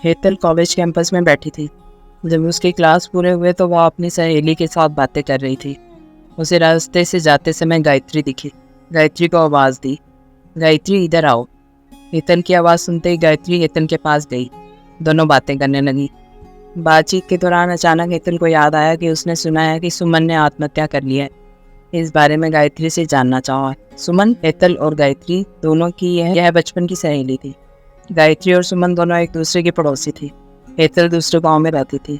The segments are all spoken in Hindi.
हेतल कॉलेज कैंपस में बैठी थी। जब उसके क्लास पूरे हुए तो वह अपनी सहेली के साथ बातें कर रही थी। उसे रास्ते से जाते समय गायत्री दिखी। गायत्री को आवाज़ दी, गायत्री इधर आओ। हेतल की आवाज़ सुनते ही गायत्री हेतल के पास गई। दोनों बातें करने लगी। बातचीत के दौरान अचानक हेतल को याद आया कि उसने सुना है कि सुमन ने आत्महत्या कर ली है। इस बारे में गायत्री से जानना चाहा। सुमन, हेतल और गायत्री दोनों की यह बचपन की सहेली थी। गायत्री और सुमन दोनों एक दूसरे की पड़ोसी थी। हेतल दूसरे गांव में रहती थी।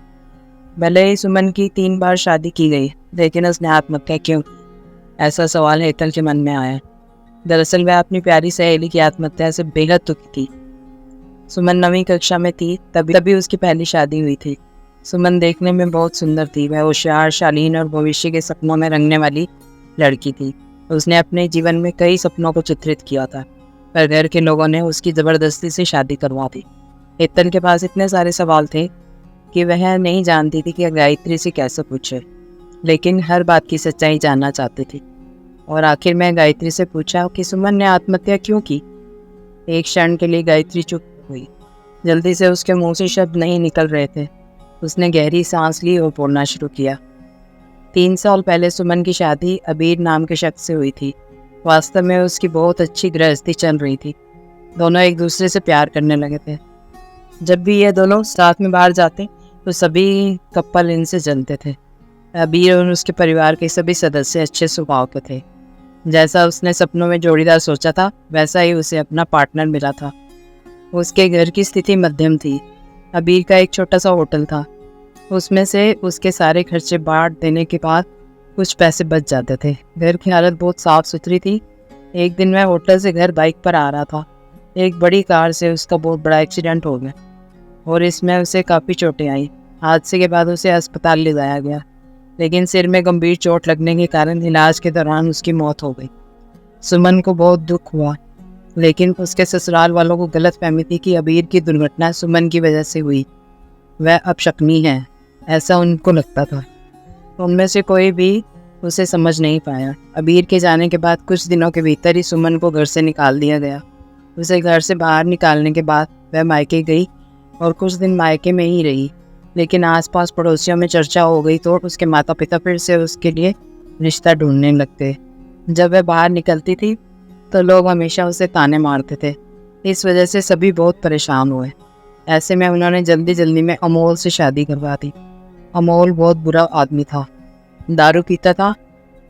भले ही सुमन की 3 बार शादी की गई, लेकिन उसने आत्महत्या क्यों की? ऐसा सवाल हेतल के मन में आया। दरअसल वह अपनी प्यारी सहेली की आत्महत्या से बेहद दुखी थी। सुमन 9वीं कक्षा में थी, तभी उसकी पहली शादी हुई थी। सुमन देखने में बहुत सुंदर थी। वह होशियार, शालीन और भविष्य के सपनों में रंगने वाली लड़की थी। उसने अपने जीवन में कई सपनों को चित्रित किया था, पर घर के लोगों ने उसकी ज़बरदस्ती से शादी करवा दी। हेतल के पास इतने सारे सवाल थे कि वह नहीं जानती थी कि गायत्री से कैसे पूछे, लेकिन हर बात की सच्चाई जानना चाहती थी। और आखिर में गायत्री से पूछा कि सुमन ने आत्महत्या क्यों की। एक क्षण के लिए गायत्री चुप हुई। जल्दी से उसके मुंह से शब्द नहीं निकल रहे थे। उसने गहरी सांस ली और बोलना शुरू किया। 3 साल पहले सुमन की शादी अबीर नाम के शख्स से हुई थी। वास्तव में उसकी बहुत अच्छी गृहस्थी चल रही थी। दोनों एक दूसरे से प्यार करने लगे थे। जब भी ये दोनों साथ में बाहर जाते तो सभी कपल इनसे जलते थे। अबीर और उसके परिवार के सभी सदस्य अच्छे स्वभाव के थे। जैसा उसने सपनों में जोड़ीदार सोचा था, वैसा ही उसे अपना पार्टनर मिला था। उसके घर की स्थिति मध्यम थी। अबीर का एक छोटा सा होटल था। उसमें से उसके सारे खर्चे बांट देने के बाद कुछ पैसे बच जाते थे। घर की हालत बहुत साफ सुथरी थी। एक दिन मैं होटल से घर बाइक पर आ रहा था। एक बड़ी कार से उसका बहुत बड़ा एक्सीडेंट हो गया और इसमें उसे काफ़ी चोटें आई। हादसे के बाद उसे अस्पताल ले जाया गया, लेकिन सिर में गंभीर चोट लगने के कारण इलाज के दौरान उसकी मौत हो गई। सुमन को बहुत दुख हुआ, लेकिन उसके ससुराल वालों को गलतफहमी थी कि अबीर की दुर्घटना सुमन की वजह से हुई। वह अपशकुनी है, ऐसा उनको लगता था। उनमें से कोई भी उसे समझ नहीं पाया। अबीर के जाने के बाद कुछ दिनों के भीतर ही सुमन को घर से निकाल दिया गया। उसे घर से बाहर निकालने के बाद वह मायके गई और कुछ दिन मायके में ही रही, लेकिन आसपास पड़ोसियों में चर्चा हो गई तो उसके माता पिता फिर से उसके लिए रिश्ता ढूंढने लगते। जब वह बाहर निकलती थी तो लोग हमेशा उसे ताने मारते थे। इस वजह से सभी बहुत परेशान हुए। ऐसे में उन्होंने जल्दी में अमोल से शादी करवा दी। अमोल बहुत बुरा आदमी था। दारू पीता था,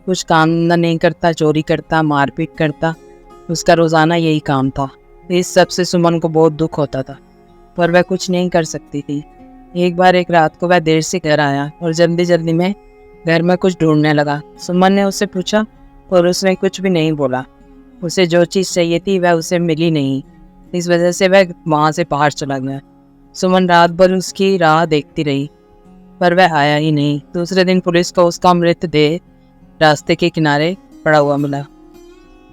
कुछ काम नहीं करता, चोरी करता, मारपीट करता। उसका रोज़ाना यही काम था। इस सब से सुमन को बहुत दुख होता था, पर वह कुछ नहीं कर सकती थी। एक बार एक रात को वह देर से घर आया और जल्दी में घर में कुछ ढूंढने लगा। सुमन ने उससे पूछा, पर उसने कुछ भी नहीं बोला। उसे जो चीज़ चाहिए थी वह उसे मिली नहीं। इस वजह से वह वहाँ से बाहर चला गया। सुमन रात भर उसकी राह देखती रही, पर वह आया ही नहीं। दूसरे दिन पुलिस को उसका मृतदेह रास्ते के किनारे पड़ा हुआ मिला।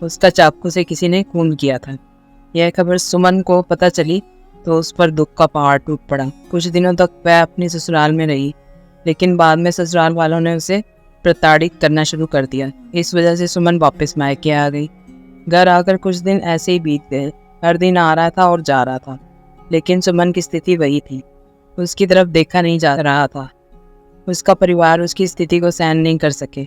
उसका चाकू से किसी ने खून किया था। यह खबर सुमन को पता चली तो उस पर दुख का पहाड़ टूट पड़ा। कुछ दिनों तक वह अपनी ससुराल में रही, लेकिन बाद में ससुराल वालों ने उसे प्रताड़ित करना शुरू कर दिया। इस वजह से सुमन वापस मायके आ गई। घर आकर कुछ दिन ऐसे ही बीत गए। हर दिन आ रहा था और जा रहा था, लेकिन सुमन की स्थिति वही थी। उसकी तरफ देखा नहीं जा रहा था। उसका परिवार उसकी स्थिति को सहन नहीं कर सके,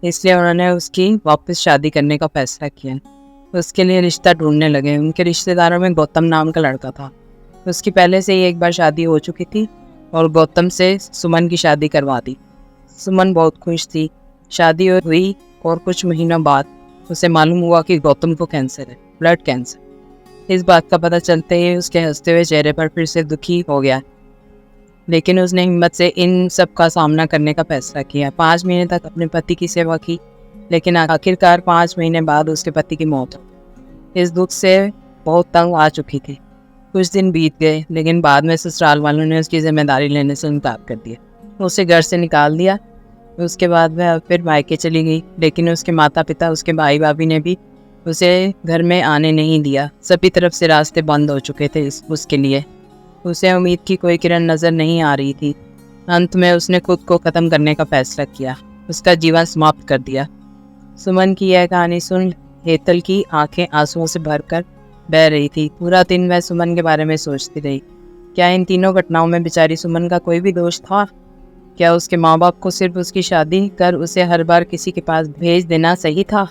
इसलिए उन्होंने उसकी वापस शादी करने का फैसला किया। उसके लिए रिश्ता ढूंढने लगे। उनके रिश्तेदारों में गौतम नाम का लड़का था। उसकी पहले से ही एक बार शादी हो चुकी थी और गौतम से सुमन की शादी करवा दी। सुमन बहुत खुश थी। शादी हुई और कुछ महीनों बाद उसे मालूम हुआ कि गौतम को कैंसर है, ब्लड कैंसर। इस बात का पता चलते ही उसके हंसते हुए चेहरे पर फिर से दुखी हो गया, लेकिन उसने हिम्मत से इन सब का सामना करने का फैसला किया। 5 महीने तक अपने पति की सेवा की, लेकिन आखिरकार 5 महीने बाद उसके पति की मौत हो। इस दुख से बहुत तंग आ चुकी थी। कुछ दिन बीत गए, लेकिन बाद में ससुराल वालों ने उसकी जिम्मेदारी लेने से इनकार कर दिया। उसे घर से निकाल दिया। उसके बाद वह फिर मायके चली गई, लेकिन उसके माता पिता, उसके भाई भाभी ने भी उसे घर में आने नहीं दिया। सभी तरफ से रास्ते बंद हो चुके थे उसके लिए। उसे उम्मीद की कोई किरण नज़र नहीं आ रही थी। अंत में उसने खुद को ख़त्म करने का फैसला किया, उसका जीवन समाप्त कर दिया। सुमन की यह कहानी सुन हेतल की आंखें आंसुओं से भरकर बह रही थी। पूरा दिन वह सुमन के बारे में सोचती रही। क्या इन तीनों घटनाओं में बेचारी सुमन का कोई भी दोष था? क्या उसके माँ बाप को सिर्फ उसकी शादी कर उसे हर बार किसी के पास भेज देना सही था?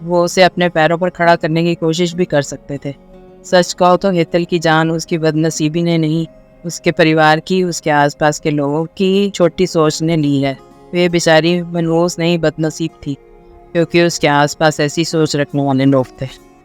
वो उसे अपने पैरों पर खड़ा करने की कोशिश भी कर सकते थे। सच कहो तो हेतल की जान उसकी बदनसीबी ने नहीं, उसके परिवार की, उसके आसपास के लोगों की छोटी सोच ने ली है। वे बेचारी मनहूस नहीं बदनसीब थी, क्योंकि उसके आसपास ऐसी सोच रखने वाले लोग थे।